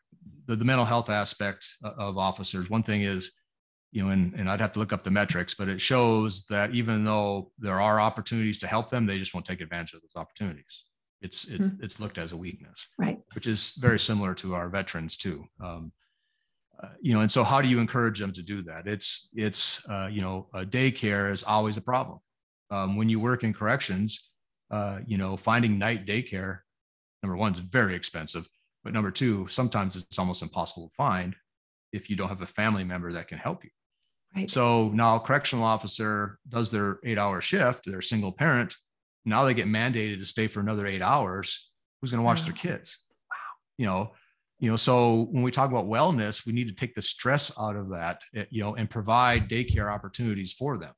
mental health aspect of officers. One thing is, and I'd have to look up the metrics, but it shows that even though there are opportunities to help them, they just won't take advantage of those opportunities. It's looked as a weakness, right? Which is very similar to our veterans too. And so how do you encourage them to do that? It's daycare is always a problem. When you work in corrections, finding night daycare, number one, is very expensive, but number two, sometimes it's almost impossible to find if you don't have a family member that can help you. Right. So now a correctional officer does their 8-hour shift, they're a single parent. Now they get mandated to stay for another 8 hours. Who's going to watch their kids? Wow. So when we talk about wellness, we need to take the stress out of that, and provide daycare opportunities for them,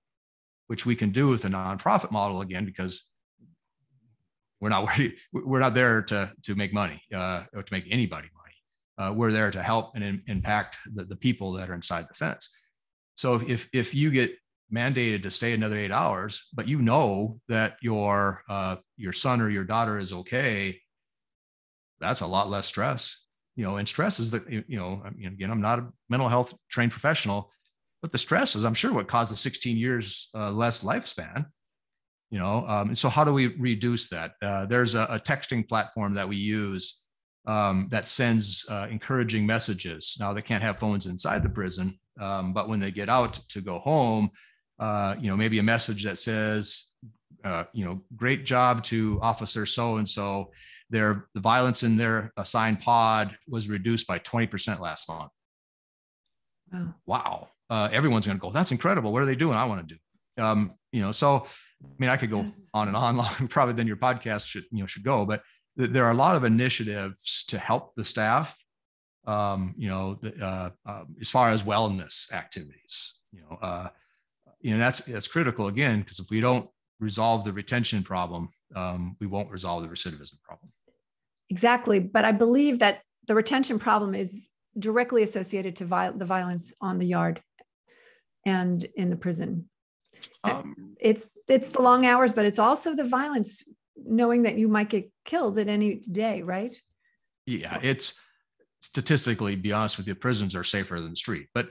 which we can do with a nonprofit model, again, because we're not there to make money, or to make anybody money. We're there to help and impact the people that are inside the fence. So if you get mandated to stay another 8 hours, but you know that your son or your daughter is okay, that's a lot less stress. And stress is again, I'm not a mental health trained professional, but the stress is, I'm sure, what caused the 16 years less lifespan. And so how do we reduce that? There's a texting platform that we use that sends encouraging messages. Now, they can't have phones inside the prison, but when they get out to go home, maybe a message that says, great job to officer so-and-so. The violence in their assigned pod was reduced by 20% last month. Wow. Everyone's going to go, that's incredible. What are they doing? I want to do. So, I could go on and on, longer probably than your podcast should go, but there are a lot of initiatives to help the staff, as far as wellness activities, that's critical, again, because if we don't resolve the retention problem, we won't resolve the recidivism problem. Exactly. But I believe that the retention problem is directly associated to the violence on the yard and in the prison. It's the long hours, but it's also the violence, knowing that you might get killed at any day, right? Yeah, it's statistically, be honest with you, prisons are safer than the street, but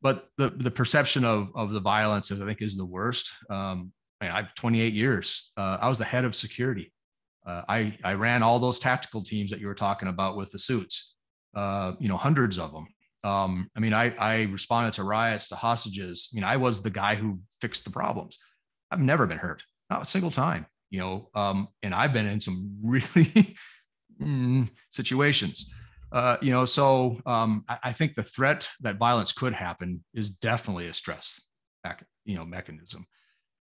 the perception of the violence, I think, is the worst. I've 28 years. I was the head of security. I ran all those tactical teams that you were talking about with the suits, hundreds of them. I responded to riots, to hostages. I was the guy who fixed the problems. I've never been hurt, not a single time, and I've been in some really situations, so I think the threat that violence could happen is definitely a stress mechanism.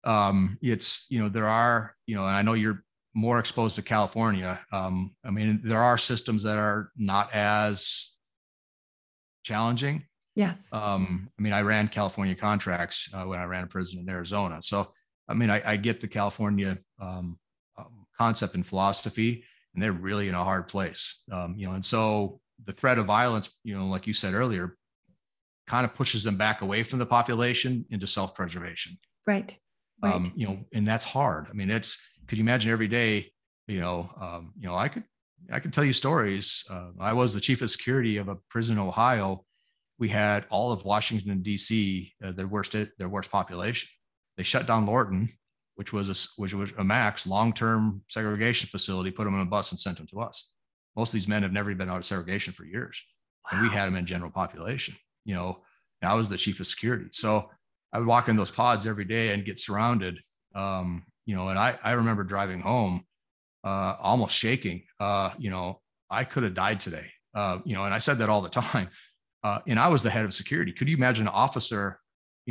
There are, and I know you're more exposed to California. There are systems that are not as challenging. Yes. I ran California contracts when I ran a prison in Arizona. So, I get the California concept and philosophy, and they're really in a hard place. And so the threat of violence, like you said earlier, kind of pushes them back away from the population into self-preservation. Right. Right. And that's hard. Could you imagine every day, I could tell you stories. I was the chief of security of a prison in Ohio. We had all of Washington, D.C., their worst population. They shut down Lorton, which was a max long-term segregation facility, put them on a bus and sent them to us. Most of these men have never been out of segregation for years. Wow. And we had them in general population. I was the chief of security. So I would walk in those pods every day and get surrounded. And I remember driving home, almost shaking. I could have died today. And I said that all the time. And I was the head of security. Could you imagine an officer?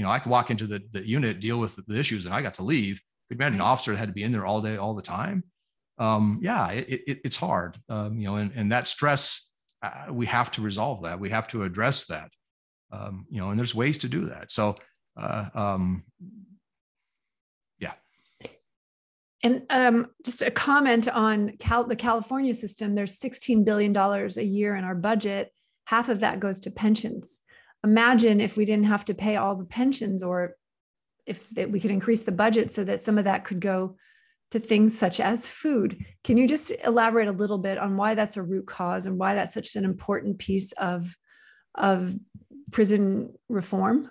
I could walk into the unit, deal with the issues, and I got to leave. Could you imagine an officer that had to be in there all day, all the time? It's hard. And that stress, we have to resolve that. We have to address that. And there's ways to do that. So, yeah. And just a comment on the California system. There's $16 billion a year in our budget. Half of that goes to pensions. Imagine if we didn't have to pay all the pensions, or if we could increase the budget so that some of that could go to things such as food. Can you just elaborate a little bit on why that's a root cause and why that's such an important piece of prison reform?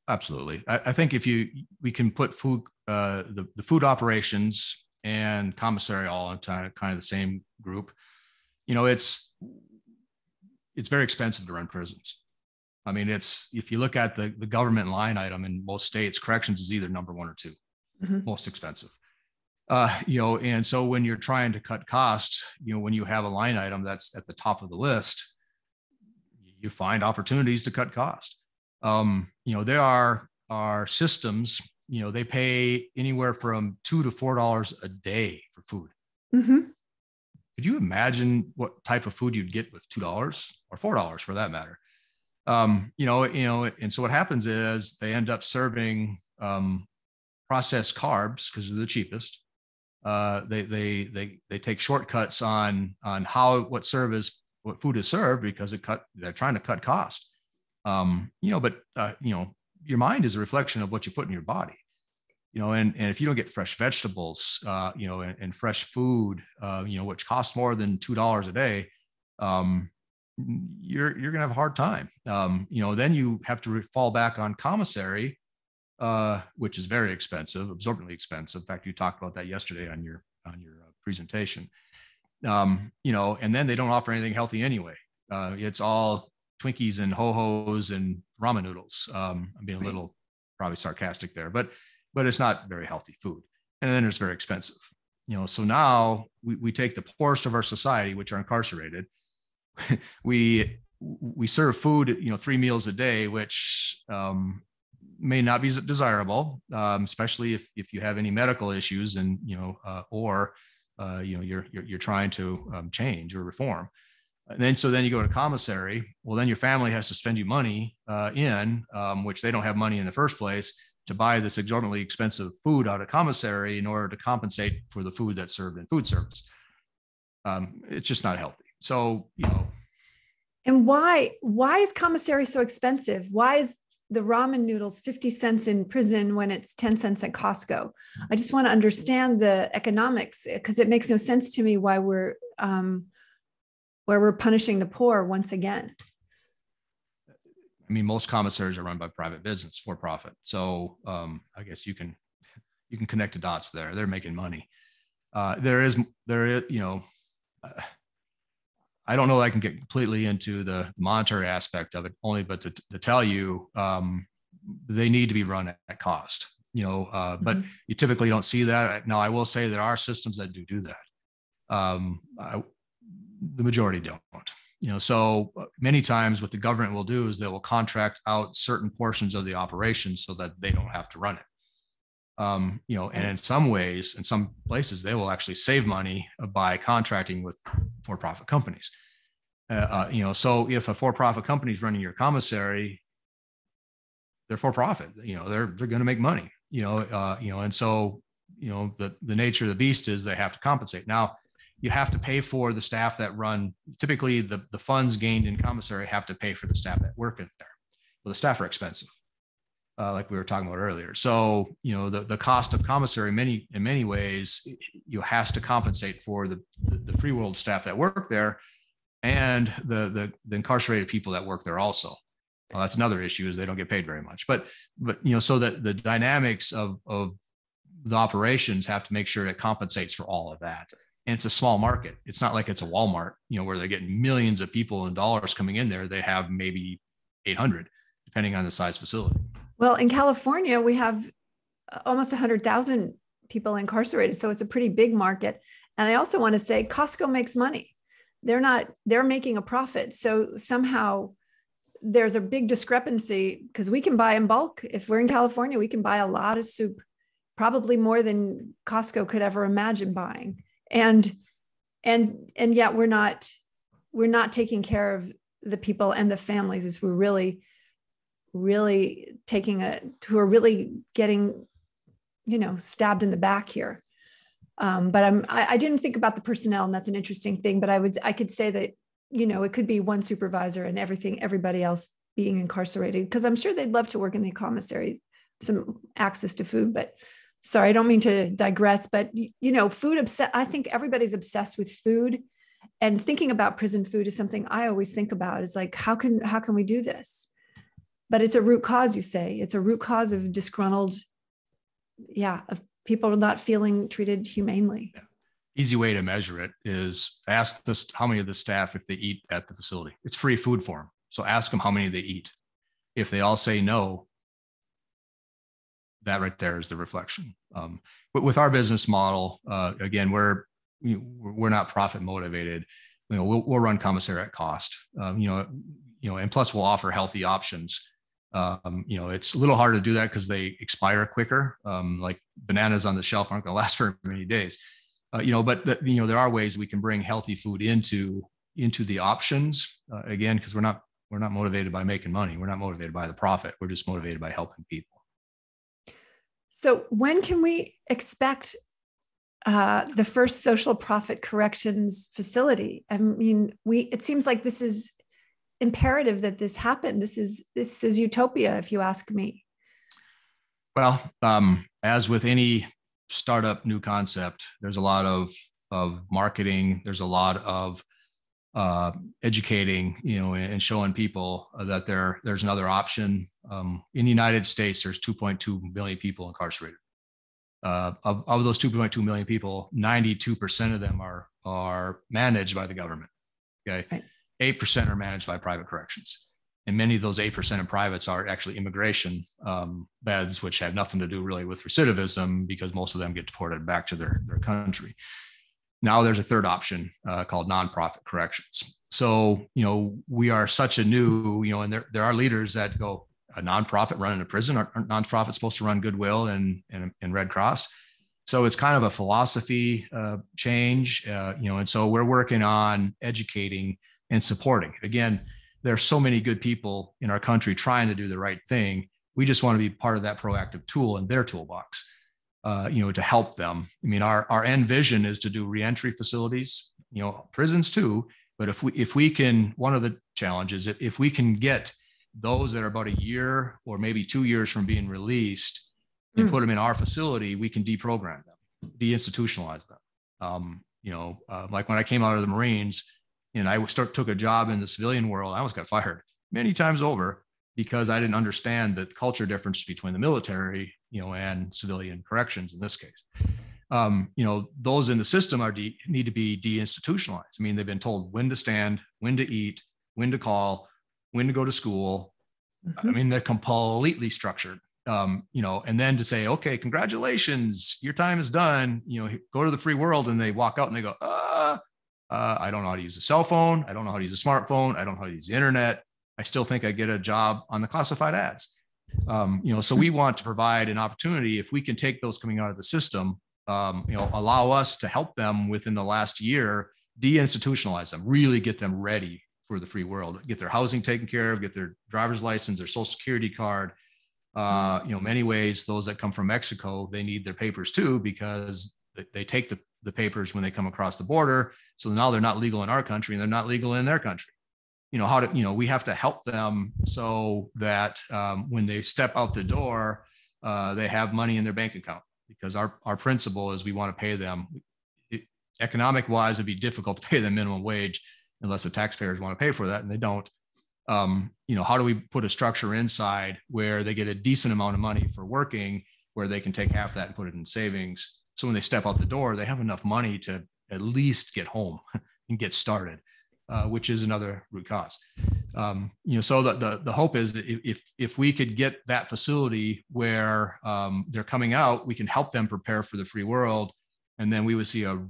Absolutely. I think we can put food, the food operations and commissary all in kind of the same group. It's very expensive to run prisons. If you look at the government line item in most states, corrections is either number one or two, most expensive. And so when you're trying to cut costs, when you have a line item that's at the top of the list, you find opportunities to cut cost. There are systems, they pay anywhere from $2 to $4 a day for food. Mm-hmm. Could you imagine what type of food you'd get with $2 or $4 for that matter? And so what happens is they end up serving processed carbs because they're the cheapest. They take shortcuts on what food is served because they're trying to cut cost. But your mind is a reflection of what you put in your body. And if you don't get fresh vegetables, and fresh food, which costs more than $2 a day, you're going to have a hard time. Then you have to fall back on commissary, which is very expensive, absorbently expensive. In fact, you talked about that yesterday on your presentation. And then they don't offer anything healthy anyway. It's all Twinkies and Ho-Hos and ramen noodles. I'm being a little probably sarcastic there, but it's not very healthy food. And then it's very expensive. So now we take the poorest of our society, which are incarcerated. we serve food, 3 meals a day, which may not be desirable, especially if you have any medical issues and, or you're trying to change or reform. And then you go to commissary. Well, then your family has to spend you money which they don't have money in the first place, to buy this exorbitantly expensive food out of commissary in order to compensate for the food that's served in food service. It's just not healthy. So, And why is commissary so expensive? Why is the ramen noodles 50 cents in prison when it's 10 cents at Costco? I just want to understand the economics, because it makes no sense to me why we're punishing the poor once again. I mean, most commissaries are run by private business, for profit. So I guess you can connect the dots there. They're making money. There is, I don't know that I can get completely into the monetary aspect of it, but to tell you, they need to be run at cost, but you typically don't see that. Now, I will say there are systems that do that. The majority don't. So many times what the government will do is they will contract out certain portions of the operation so that they don't have to run it. And in some ways, in some places, they will actually save money by contracting with for-profit companies. So if a for-profit company is running your commissary, they're for-profit. They're going to make money. And so the nature of the beast is they have to compensate. Now, you have to pay for the staff that run. Typically, the funds gained in commissary have to pay for the staff that work in there. Well, the staff are expensive, like we were talking about earlier. So, the cost of commissary, in many ways, has to compensate for the free world staff that work there, and the incarcerated people that work there also. Well, that's another issue, is they don't get paid very much. But so that the dynamics of the operations have to make sure it compensates for all of that. And it's a small market. It's not like it's a Walmart, where they're getting millions of people and dollars coming in there. They have maybe 800, depending on the size facility. Well, in California, we have almost 100,000 people incarcerated. So it's a pretty big market. And I also want to say Costco makes money. They're making a profit. So somehow there's a big discrepancy, because we can buy in bulk. If we're in California, we can buy a lot of soup, probably more than Costco could ever imagine buying. And yet we're not taking care of the people and the families, as we're really who are really getting, stabbed in the back here. But I didn't think about the personnel, and that's an interesting thing, but I could say that, it could be one supervisor and everybody else being incarcerated, because I'm sure they'd love to work in the commissary, some access to food. But sorry, I don't mean to digress, but I think everybody's obsessed with food, and thinking about prison food is something I always think about, is like, how can we do this? But it's a root cause, you say. It's a root cause of disgruntled, of people not feeling treated humanely. Yeah. Easy way to measure it is ask how many of the staff, if they eat at the facility. It's free food for them. So ask them how many they eat. If they all say no, that right there is the reflection. But with our business model, again, we're not profit motivated. We'll run commissary at cost. And plus we'll offer healthy options. It's a little harder to do that because they expire quicker. Like bananas on the shelf aren't going to last very many days. But there are ways we can bring healthy food into the options. Again, because we're not motivated by making money. We're not motivated by the profit. We're just motivated by helping people. So when can we expect the first social profit corrections facility? I mean, it seems like this is imperative that this happen. This is utopia, if you ask me. Well, as with any startup new concept, there's a lot of marketing. There's a lot of educating, and showing people that there's another option. In the United States, there's 2.2 million people incarcerated. Of those 2.2 million people, 92% of them are managed by the government. Okay, right. 8% are managed by private corrections. And many of those 8% of privates are actually immigration beds, which have nothing to do really with recidivism, because most of them get deported back to their country. Now there's a third option called nonprofit corrections. So, we are such a new, and there are leaders that go, a nonprofit running a prison, aren't nonprofits supposed to run Goodwill and Red Cross? So it's kind of a philosophy change, and so we're working on educating and supporting. Again, there's so many good people in our country trying to do the right thing. We just want to be part of that proactive tool in their toolbox, to help them. I mean, our end vision is to do reentry facilities, prisons too. But if we can, one of the challenges, if we can get those that are about a year or maybe 2 years from being released and put them in our facility, we can deprogram them, deinstitutionalize them. Like when I came out of the Marines, and I took a job in the civilian world, I almost got fired many times over because I didn't understand the culture difference between the military, and civilian corrections in this case. Those in the system need to be deinstitutionalized. I mean, they've been told when to stand, when to eat, when to call, when to go to school. I mean, they're completely structured. And then to say, okay, congratulations, your time is done, go to the free world. And they walk out and they go, I don't know how to use a cell phone. I don't know how to use a smartphone. I don't know how to use the internet. I still think I get a job on the classified ads. So we want to provide an opportunity, if we can take those coming out of the system, allow us to help them within the last year, deinstitutionalize them, really get them ready for the free world, get their housing taken care of, get their driver's license, their social security card. Many ways, those that come from Mexico, they need their papers too, because they take the papers when they come across the border. So now they're not legal in our country and they're not legal in their country. We have to help them so that when they step out the door, they have money in their bank account, because our principle is we want to pay them. Economic wise, it'd be difficult to pay them minimum wage unless the taxpayers want to pay for that, and they don't. How do we put a structure inside where they get a decent amount of money for working, where they can take half that and put it in savings? So when they step out the door, they have enough money to at least get home and get started, which is another root cause. So the hope is that if we could get that facility where they're coming out, we can help them prepare for the free world. And then we would see a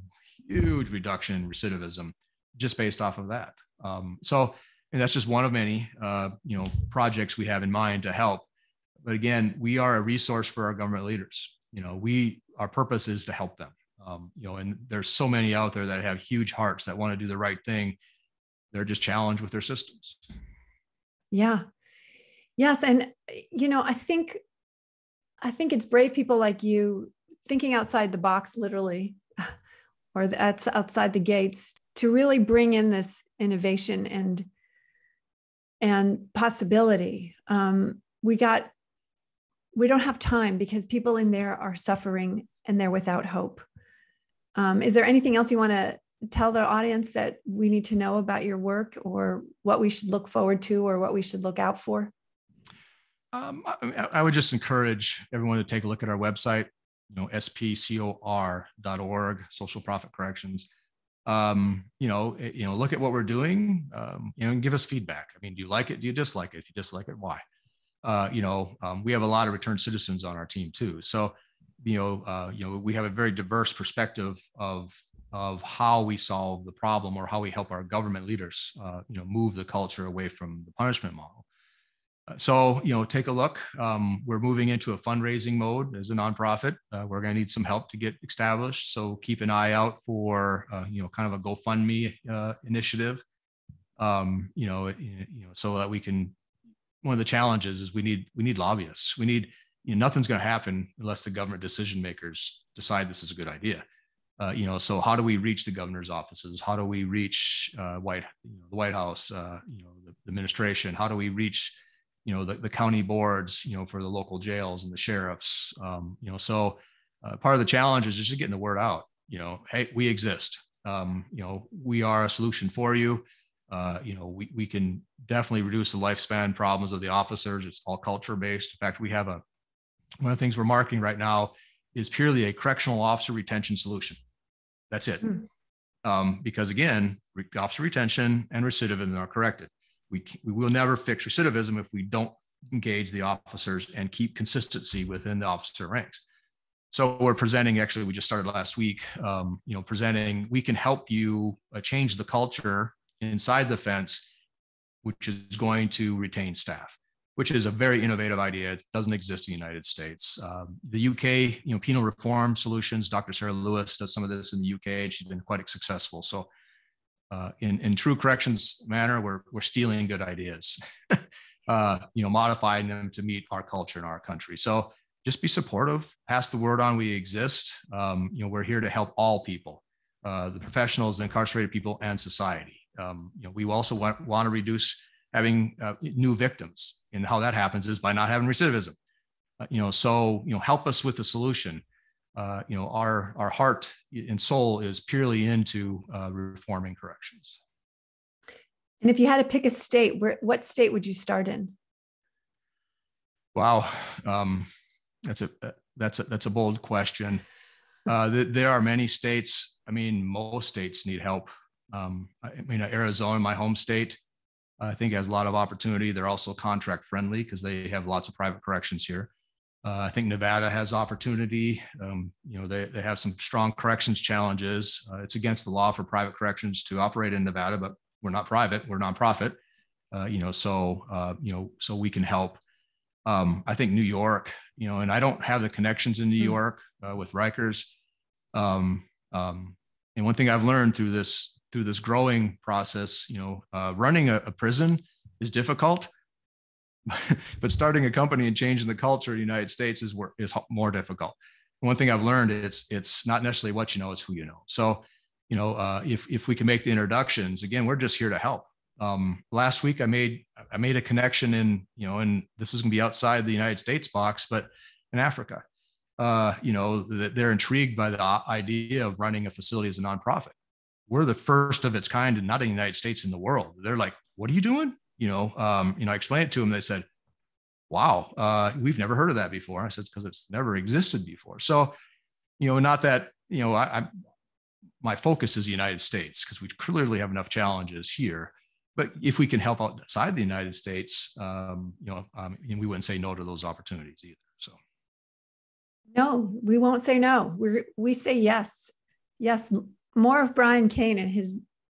huge reduction in recidivism just based off of that. And that's just one of many, projects we have in mind to help. But again, we are a resource for our government leaders. Our purpose is to help them. And there's so many out there that have huge hearts that want to do the right thing. They're just challenged with their systems. Yeah. Yes. And, I think it's brave people like you thinking outside the box, literally, or that's outside the gates, to really bring in this innovation and possibility. We don't have time because people in there are suffering and they're without hope. Is there anything else you want to tell the audience that we need to know about your work, or what we should look forward to, or what we should look out for? I would just encourage everyone to take a look at our website, spcor.org, Social Profit Corrections. Look at what we're doing, and give us feedback. I mean, do you like it? Do you dislike it? If you dislike it, why? We have a lot of returned citizens on our team too. So, we have a very diverse perspective of how we solve the problem, or how we help our government leaders, move the culture away from the punishment model. So, take a look. We're moving into a fundraising mode as a nonprofit. We're going to need some help to get established. So keep an eye out for, kind of a GoFundMe initiative. So that we can. One of the challenges is we need lobbyists. We need, nothing's going to happen unless the government decision makers decide this is a good idea. So how do we reach the governor's offices? How do we reach the White House? The administration? How do we reach the county boards, for the local jails and the sheriffs. So part of the challenge is just getting the word out. Hey, we exist. We are a solution for you. We can definitely reduce the lifespan problems of the officers. It's all culture based. In fact, we have one of the things we're marketing right now is purely a correctional officer retention solution. That's it. Because again, officer retention and recidivism are corrected. We will never fix recidivism if we don't engage the officers and keep consistency within the officer ranks. So we're presenting, actually, we just started last week, presenting, we can help you change the culture inside the fence, which is going to retain staff, which is a very innovative idea. It doesn't exist in the United States. The UK, Penal Reform Solutions, Dr. Sarah Lewis does some of this in the UK, and she's been quite successful. So in true corrections manner, we're stealing good ideas, modifying them to meet our culture and our country. So just be supportive, pass the word on, we exist. We're here to help all people, the professionals, the incarcerated people, and society. We also want to reduce having new victims, and how that happens is by not having recidivism. So help us with the solution. Our heart and soul is purely into reforming corrections. And if you had to pick a state, what state would you start in? Wow, that's a bold question. There are many states. Most states need help. Arizona, my home state, I think has a lot of opportunity. They're also contract friendly because they have lots of private corrections here. I think Nevada has opportunity. They have some strong corrections challenges. It's against the law for private corrections to operate in Nevada, but we're not private, we're nonprofit. So we can help. I think New York, and I don't have the connections in New York with Rikers. And one thing I've learned through this growing process, running a prison is difficult, but starting a company and changing the culture in the United States is more difficult. And one thing I've learned is it's not necessarily what you know, it's who you know. So, if we can make the introductions, again, we're just here to help. Last week I made a connection and this is going to be outside the United States box, but in Africa, they're intrigued by the idea of running a facility as a nonprofit. We're the first of its kind, and not in the United States, in the world. They're like, what are you doing? I explained it to them. They said, wow, we've never heard of that before. I said, it's because it's never existed before. So, not that, my focus is the United States because we clearly have enough challenges here. But if we can help outside the United States, and we wouldn't say no to those opportunities either. So, no, we won't say no. We say yes, yes. More of Brian Cain and his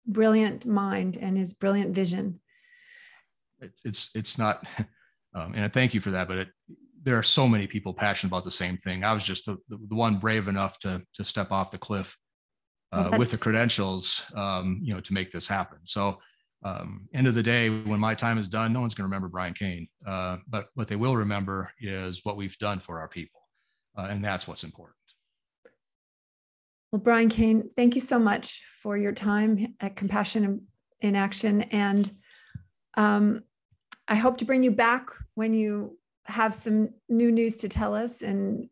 brilliant mind and his brilliant vision. It's not, and I thank you for that. But there are so many people passionate about the same thing. I was just the one brave enough to step off the cliff with the credentials, to make this happen. So. End of the day, when my time is done, no one's going to remember Brian Cain. But what they will remember is what we've done for our people. And that's what's important. Well, Brian Cain, thank you so much for your time at Compassion in Action. And I hope to bring you back when you have some new news to tell us, and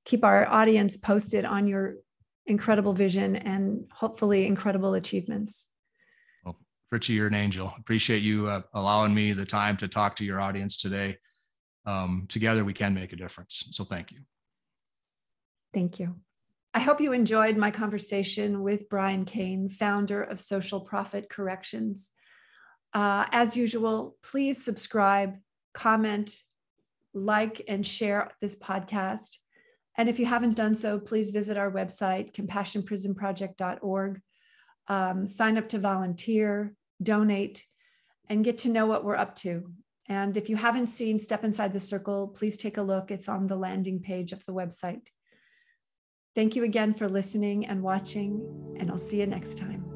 keep our audience posted on your incredible vision and hopefully incredible achievements. Fritchie, you're an angel. Appreciate you allowing me the time to talk to your audience today. Together, we can make a difference. So thank you. Thank you. I hope you enjoyed my conversation with Brian Cain, founder of Social Profit Corrections. As usual, please subscribe, comment, like, and share this podcast. And if you haven't done so, please visit our website, compassionprisonproject.org. Sign up to volunteer, donate, and get to know what we're up to. And if you haven't seen Step Inside the Circle, please take a look. It's on the landing page of the website. Thank you again for listening and watching, and I'll see you next time.